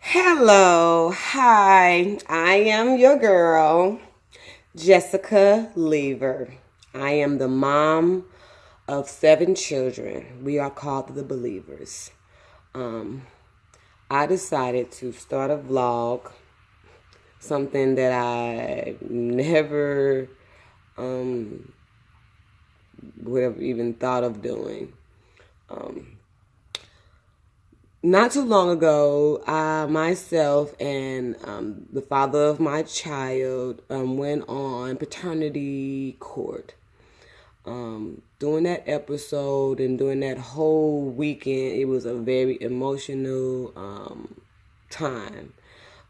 Hello, hi, I am your girl, Jessica Lever. I am the mom of 7 children. We are called the Believers. Um, I decided to start a vlog, something that I never would have even thought of doing. Not too long ago, myself and the father of my child went on paternity court. During that episode and during that whole weekend, it was a very emotional time.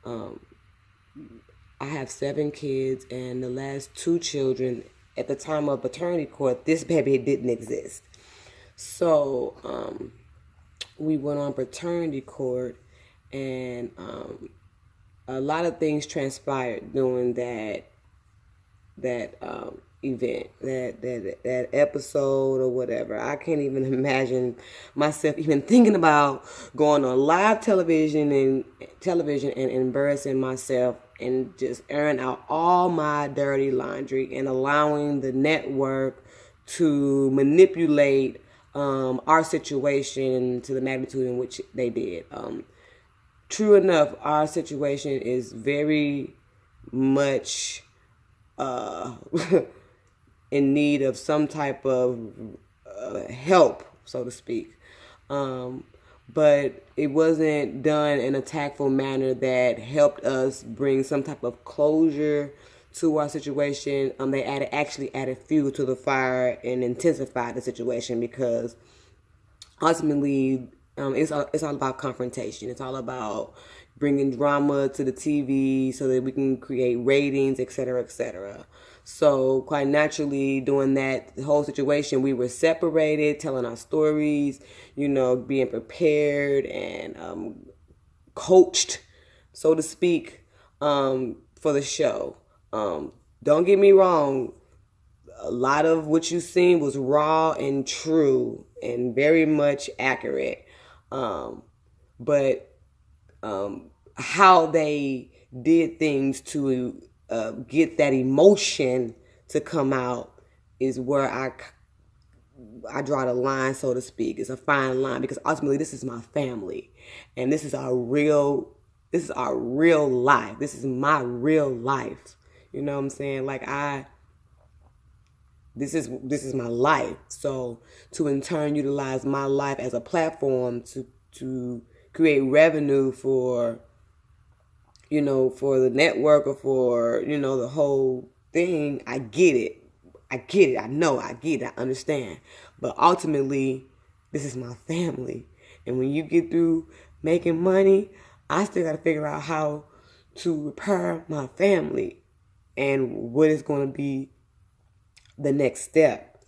I have 7 kids, and the last 2 children, at the time of paternity court, this baby didn't exist. So, we went on paternity court, and a lot of things transpired during that event, that episode or whatever. I can't even imagine myself even thinking about going on live television and embarrassing myself and just airing out all my dirty laundry and allowing the network to manipulate our situation to the magnitude in which they did. True enough, our situation is very much in need of some type of help, so to speak. But it wasn't done in a tactful manner that helped us bring some type of closure to our situation. They actually added fuel to the fire and intensified the situation, because ultimately it's all about confrontation. It's all about bringing drama to the TV so that we can create ratings, etc., etc. So quite naturally, during that whole situation, we were separated, telling our stories, being prepared and coached, so to speak, for the show. Don't get me wrong, a lot of what you seen was raw and true and very much accurate. But how they did things to get that emotion to come out is where I draw the line, so to speak. It's a fine line, because ultimately this is my family, and this is our real life. This is my real life. You know what I'm saying? Like this is my life. So to in turn utilize my life as a platform to create revenue for the network or for the whole thing, I get it. I know, I get it. I understand. But ultimately, this is my family. And when you get through making money, I still got to figure out how to repair my family and what is going to be the next step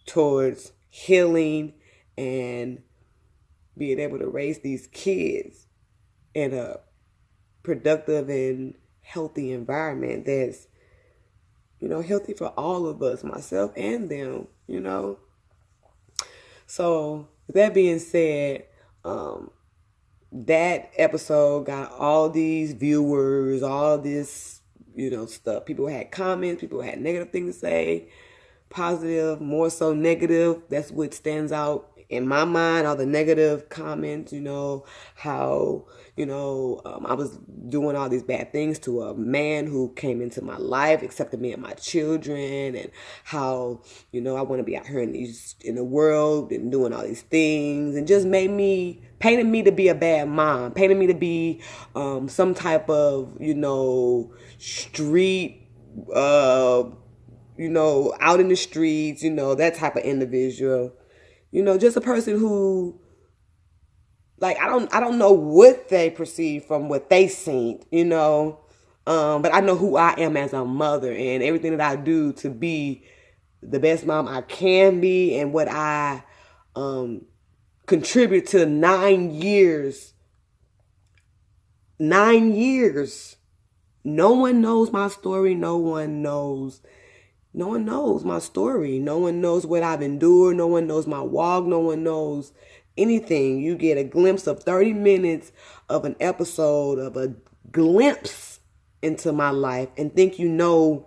towards healing and being able to raise these kids in a productive and healthy environment that's healthy for all of us, myself and them. So with that being said, that episode got all these viewers, all this stuff. People had comments, people had negative things to say, positive, more so negative. That's what stands out in my mind, all the negative comments, how, I was doing all these bad things to a man who came into my life, accepted me and my children, and how, I want to be out here in the world and doing all these things, and just painted me to be a bad mom, painted me to be some type of, street, out in the streets, that type of individual. Just a person who, like, I don't know what they perceive from what they seen, but I know who I am as a mother, and everything that I do to be the best mom I can be, and what I contribute to 9 years. 9 years. No one knows my story. No one knows my story. No one knows what I've endured. No one knows my walk. No one knows anything. You get a glimpse of 30 minutes of an episode, of a glimpse into my life, and think you know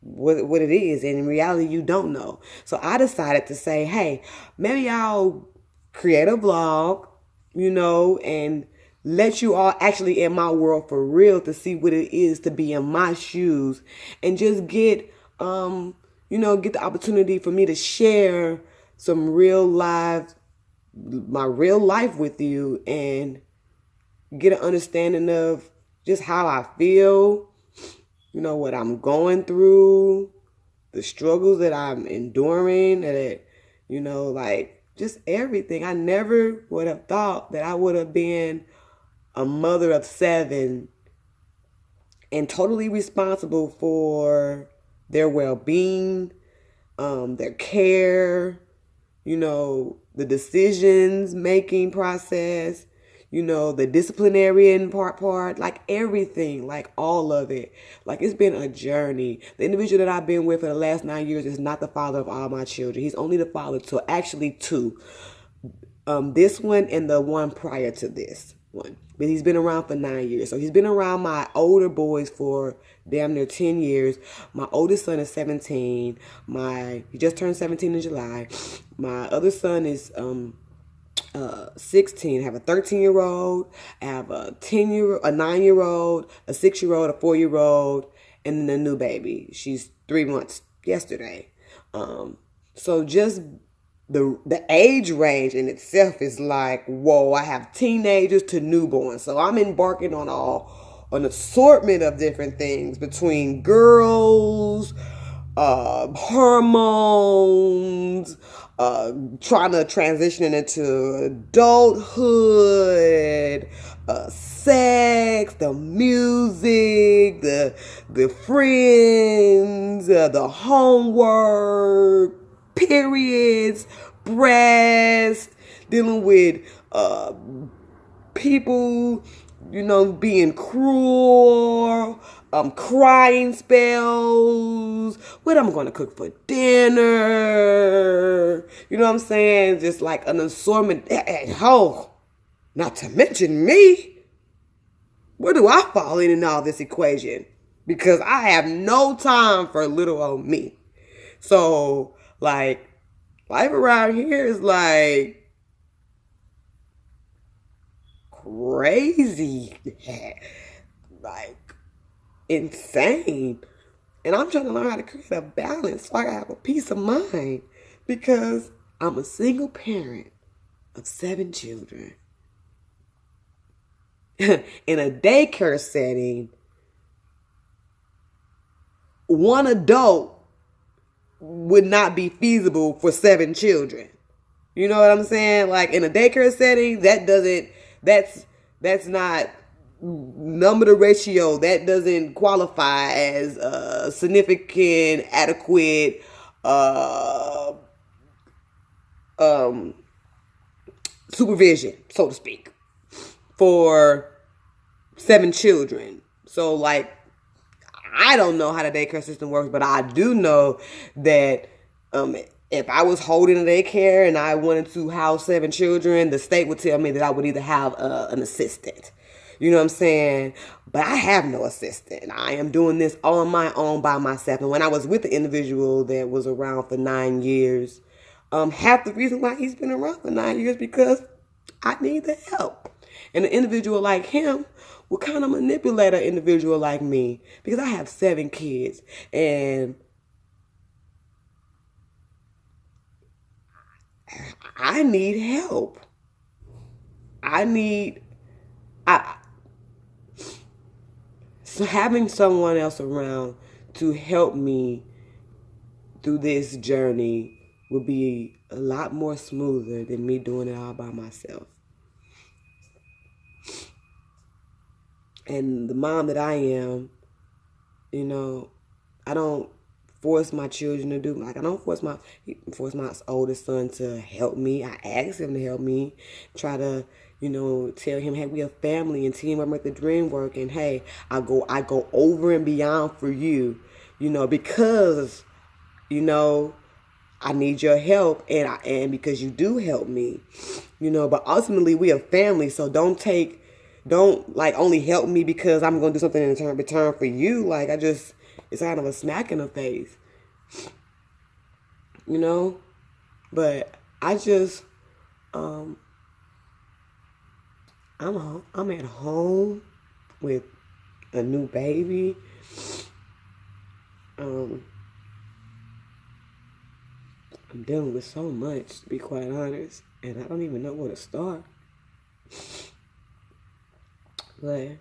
what it is, and in reality you don't know. So I decided to say, hey, maybe I'll create a vlog, and let you all actually in my world for real to see what it is to be in my shoes, and just get get the opportunity for me to share some my real life with you, and get an understanding of just how I feel, what I'm going through, the struggles that I'm enduring, that, like just everything. I never would have thought that I would have been a mother of 7 and totally responsible for their well-being, their care, the decisions making process, the disciplinarian part, like everything, like all of it. Like, it's been a journey. The individual that I've been with for the last 9 years is not the father of all my children. He's only the father to actually 2. This one and the one prior to this one. But he's been around for 9 years. So he's been around my older boys for damn near 10 years. My oldest son is 17. He just turned 17 in July. My other son is 16. I have a 13-year-old. I have a 9-year-old, a 6-year-old, a 4-year-old, and then a new baby. She's 3 months yesterday. So just the age range in itself is like, whoa, I have teenagers to newborns. So I'm embarking on an assortment of different things between girls, hormones, trying to transition into adulthood, sex, the music, the friends, the homework, periods, breast, dealing with people, being cruel, crying spells, what I'm going to cook for dinner, you know what I'm saying? Just like an assortment. Not to mention me. Where do I fall in all this equation? Because I have no time for little old me. So, like, life around here is like crazy, like insane. And I'm trying to learn how to create a balance so I can have a peace of mind, because I'm a single parent of 7 children in a daycare setting. One adult would not be feasible for 7 children. You know what I'm saying? Like, in a daycare setting, that's not number the ratio. That doesn't qualify as significant, adequate, supervision, so to speak, for 7 children. So, like, I don't know how the daycare system works, but I do know that if I was holding a daycare and I wanted to house 7 children, the state would tell me that I would either have an assistant. You know what I'm saying? But I have no assistant. I am doing this on my own by myself. And when I was with the individual that was around for 9 years, half the reason why he's been around for 9 years because I need the help. And an individual like him will kind of manipulate an individual like me, because I have 7 kids and I need help. So having someone else around to help me through this journey will be a lot more smoother than me doing it all by myself. And the mom that I am, I don't force my children to do, like, I don't force my oldest son to help me. I ask him to help me, try to, tell him, hey, we a family and teamwork make the dream work. And hey, I go over and beyond for you, because, I need your help, and because you do help me. you know, but ultimately we are family. So don't like only help me because I'm going to do something in return for you. Like, it's kind of a smack in the face, you know, but I just, um, I'm at home with a new baby. Um, I'm dealing with so much, to be quite honest, and I don't even know where to start. But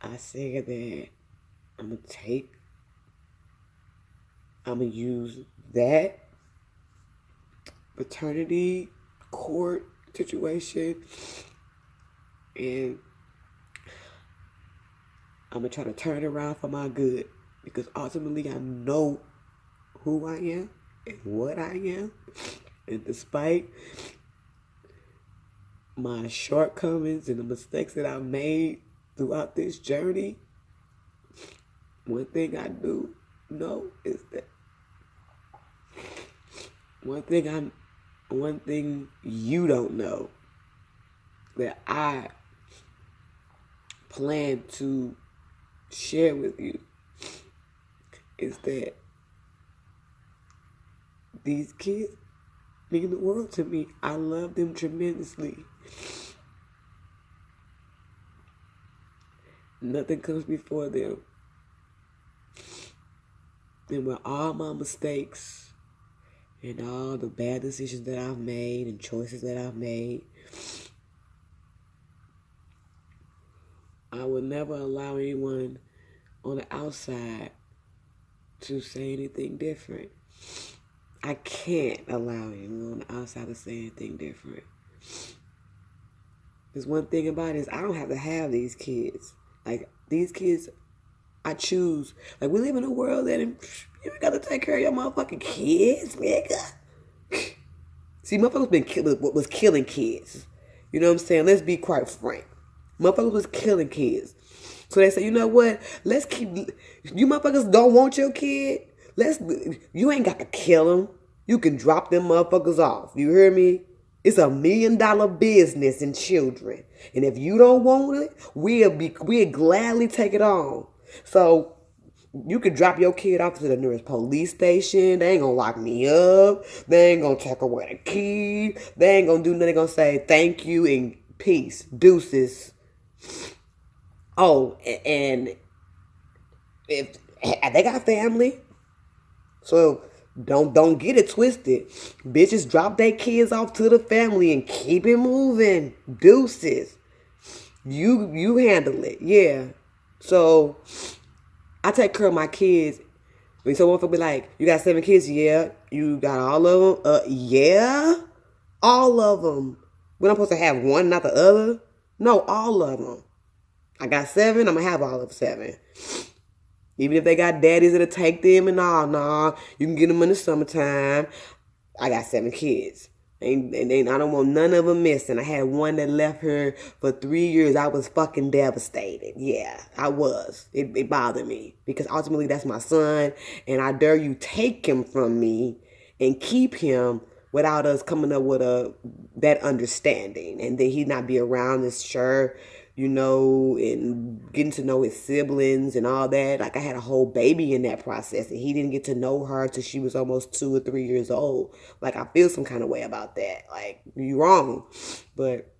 I said that I'm gonna use that paternity court situation, and I'm gonna try to turn it around for my good, because ultimately I know who I am and what I am, and despite my shortcomings and the mistakes that I've made throughout this journey, one thing I do know is that one thing you don't know that I plan to share with you is that these kids mean the world to me. I love them tremendously. Nothing comes before them. And with all my mistakes and all the bad decisions that I've made and choices that I've made, I would never allow anyone on the outside to say anything different. I can't allow anyone on the outside to say anything different. There's one thing about it is I don't have to have these kids. Like, these kids, I choose. Like, we live in a world that you gotta take care of your motherfucking kids, nigga. See, motherfuckers was killing kids. You know what I'm saying? Let's be quite frank. Motherfuckers was killing kids. So they say, you know what? Let's keep, you motherfuckers don't want your kid? You ain't got to kill them. You can drop them motherfuckers off. You hear me? It's $1 million business in children. And if you don't want it, we'll gladly take it on. So you could drop your kid off to the nearest police station. They ain't gonna lock me up. They ain't gonna take away the key. They ain't gonna do nothing. They gonna say thank you and peace. Deuces. Oh, and if they got family, so don't get it twisted. Bitches drop their kids off to the family and keep it moving. Deuces. You handle it. Yeah. So I take care of my kids. When someone will be like, you got 7 kids? Yeah. You got all of them? Yeah. All of them. We're not supposed to have one, not the other? No, all of them. I got 7, I'm going to have all of 7. Even if they got daddies that'll take them and all, nah, you can get them in the summertime. I got 7 kids. And I don't want none of them missing. I had one that left her for 3 years. I was fucking devastated. Yeah, I was. It bothered me. Because ultimately that's my son. And I dare you take him from me and keep him without us coming up with that understanding. And then he not be around this sure, you know, and getting to know his siblings and all that. Like, I had a whole baby in that process, and he didn't get to know her till she was almost 2 or 3 years old. Like, I feel some kind of way about that. Like, you're wrong. But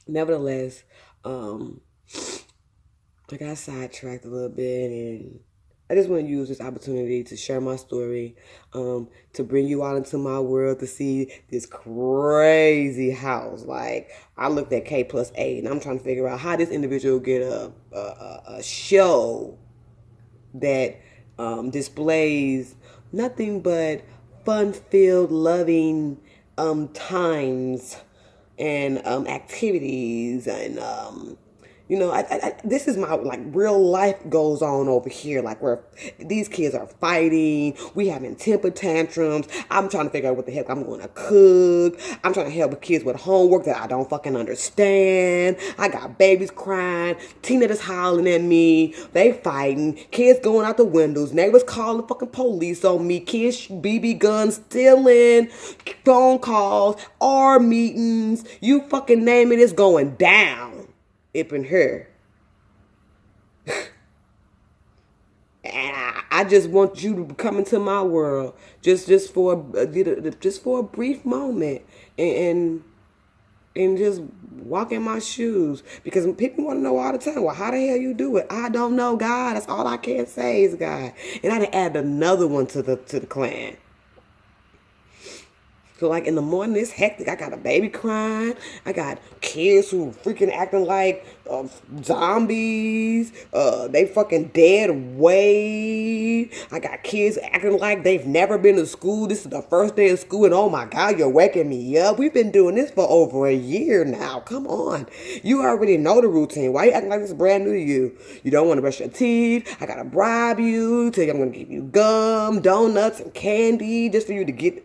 nevertheless, I got sidetracked a little bit, and I just want to use this opportunity to share my story, to bring you out into my world to see this crazy house. Like, I looked at K+8, and I'm trying to figure out how this individual get a show that displays nothing but fun-filled, loving times and activities and You know, this is my, like, real life goes on over here. Like, where these kids are fighting, we having temper tantrums. I'm trying to figure out what the heck I'm going to cook. I'm trying to help the kids with homework that I don't fucking understand. I got babies crying, teenagers hollering at me. They fighting, kids going out the windows, neighbors calling fucking police on me, kids BB guns stealing, phone calls, R meetings. You fucking name it, it's going down up in here. And I just want you to come into my world just for a brief moment, and just walk in my shoes, because people want to know all the time, well, how the hell you do it? I don't know, God. That's all I can say is God. And I done added another one to the clan. So, like, in the morning, it's hectic. I got a baby crying. I got kids who freaking acting like zombies. They fucking dead weight. I got kids acting like they've never been to school. This is the first day of school, and oh my God, you're waking me up. We've been doing this for over a year now. Come on. You already know the routine. Why are you acting like this is brand new to you? You don't want to brush your teeth. I got to bribe you. Tell you I'm going to give you gum, donuts, and candy just for you to get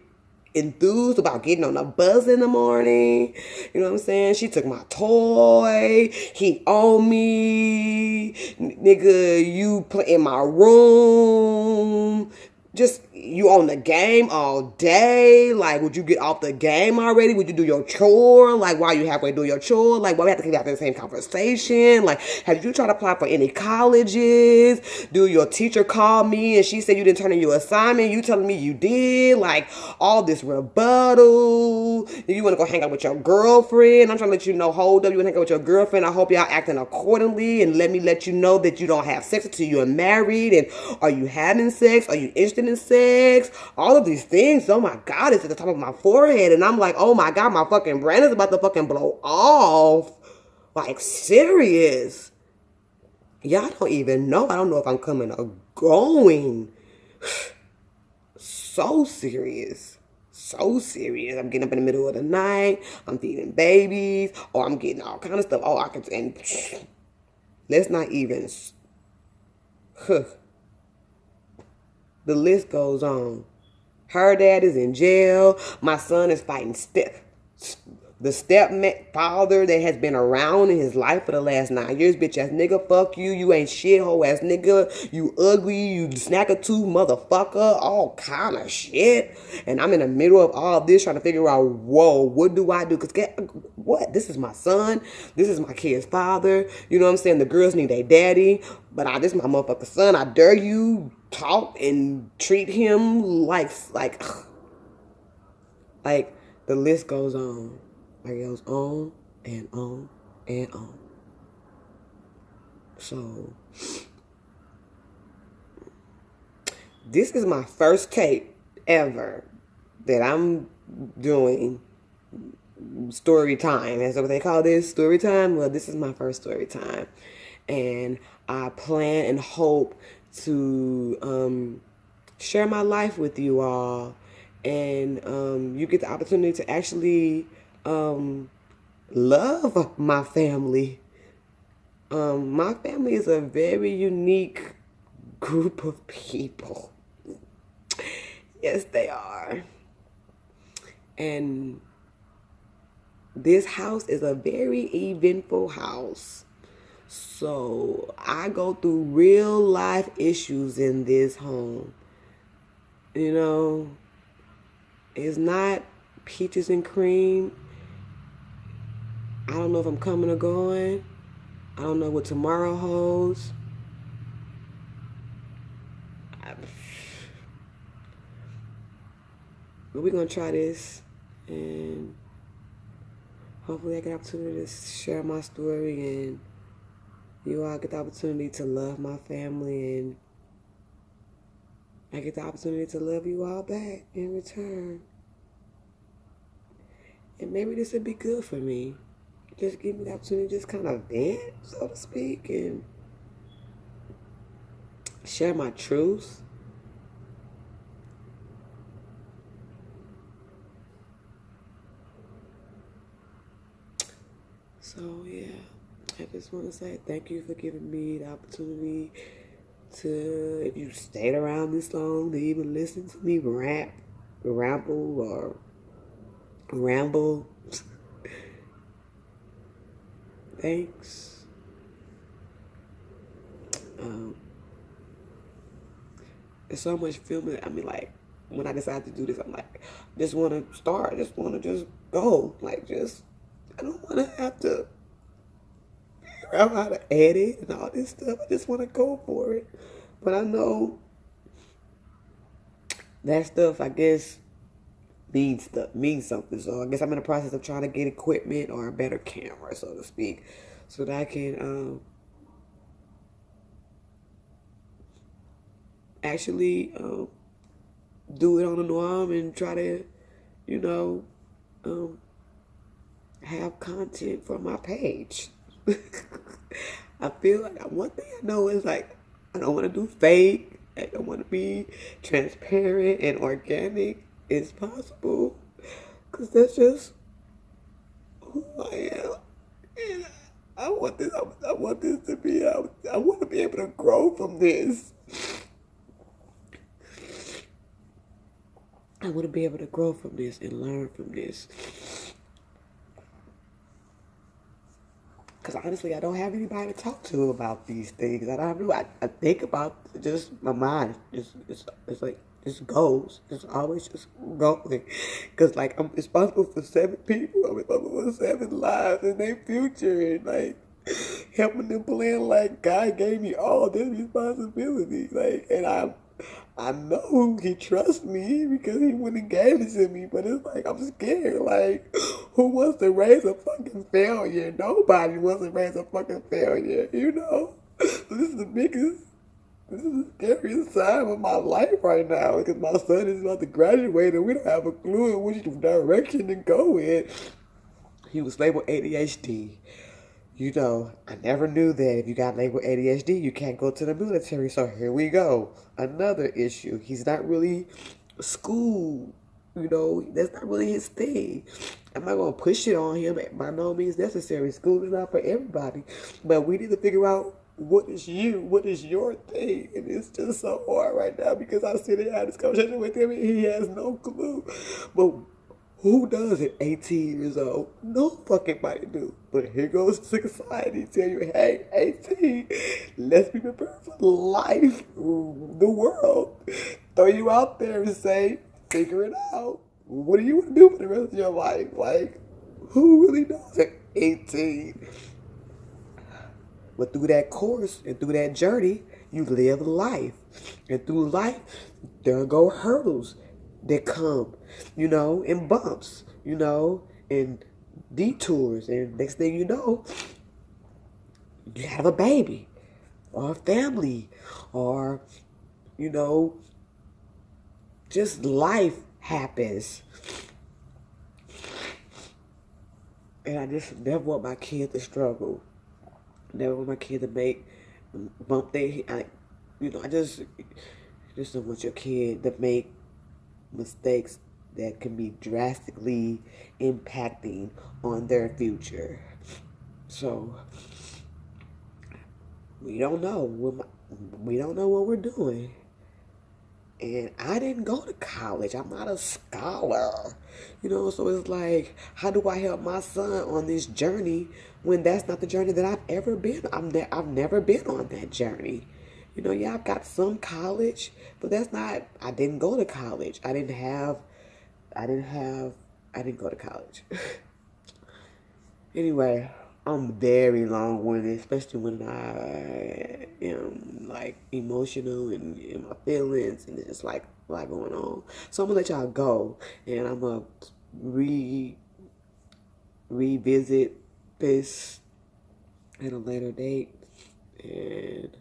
enthused about getting on a bus in the morning. You know what I'm saying? She took my toy. He owned me. Nigga, you play in my room. Just, you on the game all day. Like, would you get off the game already? Would you do your chore? Like, why you halfway doing your chore? Like, why we have to keep having the same conversation? Like, have you tried to apply for any colleges? Do your teacher call me and she said you didn't turn in your assignment? You telling me you did? Like, all this rebuttal. You want to go hang out with your girlfriend? I'm trying to let you know, hold up. You want to hang out with your girlfriend? I hope y'all acting accordingly, and let me let you know that you don't have sex until you're married. And are you having sex? Are you interested in sex? All of these things. Oh my God, it's at the top of my forehead, and I'm like, oh my God, my fucking brain is about to fucking blow off. Like, serious. Y'all don't even know. I don't know if I'm coming or going. So serious. So serious. I'm getting up in the middle of the night. I'm feeding babies. Or I'm getting all kind of stuff. Oh, I can. And let's not even. The list goes on. Her dad is in jail. My son is fighting the stepfather that has been around in his life for the last 9 years. Bitch ass nigga, fuck you. You ain't shit, hoe ass nigga. You ugly, you snacker too, motherfucker. All kind of shit. And I'm in the middle of all this trying to figure out, whoa, what do I do? Because what? This is my son. This is my kid's father. You know what I'm saying? The girls need a daddy. But this is my motherfucking son. I dare you talk and treat him like the list goes on. Like, it goes on and on and on. So, this is my first tape ever that I'm doing story time. That's what they call this, story time. Well, this is my first story time. And I plan and hope to share my life with you all. And you get the opportunity to actually love my family. My family is a very unique group of people. Yes, they are. And this house is a very eventful house. So I go through real life issues in this home. You know, it's not peaches and cream. I don't know if I'm coming or going. I don't know what tomorrow holds. But we're going to try this. And hopefully I get the opportunity to share my story. And you all get the opportunity to love my family. And I get the opportunity to love you all back in return. And maybe this would be good for me. Just give me the opportunity to just kind of vent, so to speak, and share my truths. So, yeah. I just want to say thank you for giving me the opportunity to, if you stayed around this long, to even listen to me ramble, or ramble. Thanks. There's so much filming. I mean, like, when I decided to do this, I'm like, just want to start. Just want to just go. Like, just, I don't want to have to figure out how to edit and all this stuff. I just want to go for it. But I know that stuff, I guess, means something. So I guess I'm in the process of trying to get equipment or a better camera, so to speak, so that I can actually do it on the norm and try to, you know, have content for my page. I feel like one thing I know is, like, I don't want to do fake. I want to be transparent and organic as possible, because that's just who I am. And I want this. I want this to be. I want to be able to grow from this. I want to be able to grow from this and learn from this. Because honestly, I don't have anybody to talk to about these things. I don't have. I think about just my mind. It's like just goes. It's always just going. Because, like, I'm responsible for 7 people. I'm responsible for 7 lives and their future, and, like, helping them plan. Like, God gave me all this responsibility. Like, and I know He trusts me because He wouldn't have gave it to me. But it's like, I'm scared. Like, who wants to raise a fucking failure? Nobody wants to raise a fucking failure, you know? So this is the scariest time of my life right now, because my son is about to graduate and we don't have a clue in which direction to go in. He was labeled ADHD. You know, I never knew that if you got labeled ADHD, you can't go to the military. So here we go. Another issue. He's not really school. You know, that's not really his thing. I'm not going to push it on him. By no means necessary. School is not for everybody. But we need to figure out what is your thing. And it's just so hard right now, because I sit and have this conversation with him and he has no clue. But who does at 18 years old? No fucking body do. But here goes society tell you, hey, 18, let's be prepared for life, the world. Throw you out there and say, figure it out. What do you want to do for the rest of your life? Like, who really knows at 18? But through that course and through that journey, you live life. And through life, there go hurdles that come, you know, and bumps, you know, and detours. And next thing you know, you have a baby or a family, or, you know, just life happens. And I just never want my kids to struggle. Never want my kids to bump their, I just don't want your kid to make mistakes that can be drastically impacting on their future. So we don't know. We don't know what we're doing. And I didn't go to college. I'm not a scholar. You know, so it's like, how do I help my son on this journey when that's not the journey that I've ever been? I've never been on that journey. You know, yeah, I've got some college, but I didn't go to college. I didn't go to college. Anyway, I'm very long-winded, especially when I am, like, emotional and in my feelings, and it's just, like, a lot going on. So I'm gonna let y'all go, and I'm gonna revisit this at a later date, and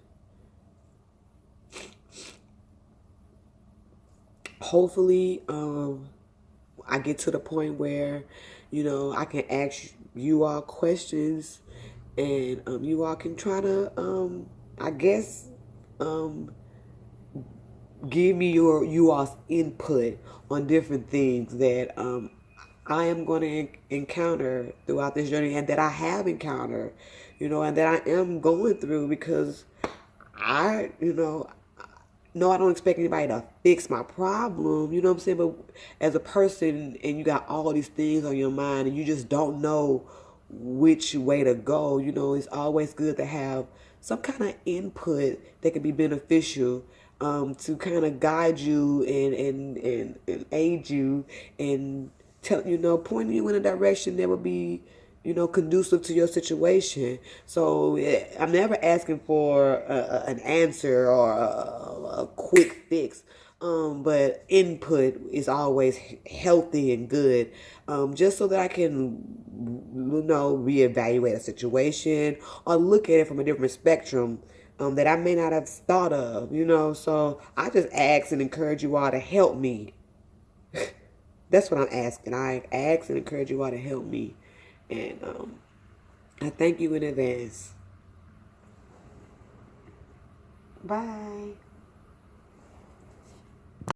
hopefully I get to the point where, you know, I can ask you all questions, and you all can try to give me you all's input on different things that I am going to encounter throughout this journey, and that I have encountered, and that I am going through, because no, I don't expect anybody to fix my problem, you know what I'm saying? But as a person, and you got all these things on your mind, and you just don't know which way to go, it's always good to have some kind of input that can be beneficial, to kind of guide you and aid you, and point you in a direction that would be, conducive to your situation. So I'm never asking for an answer or a quick fix. But input is always healthy and good, just so that I can, reevaluate a situation or look at it from a different spectrum, that I may not have thought of, So I just ask and encourage you all to help me. That's what I'm asking. I ask and encourage you all to help me. And I thank you in advance. Bye.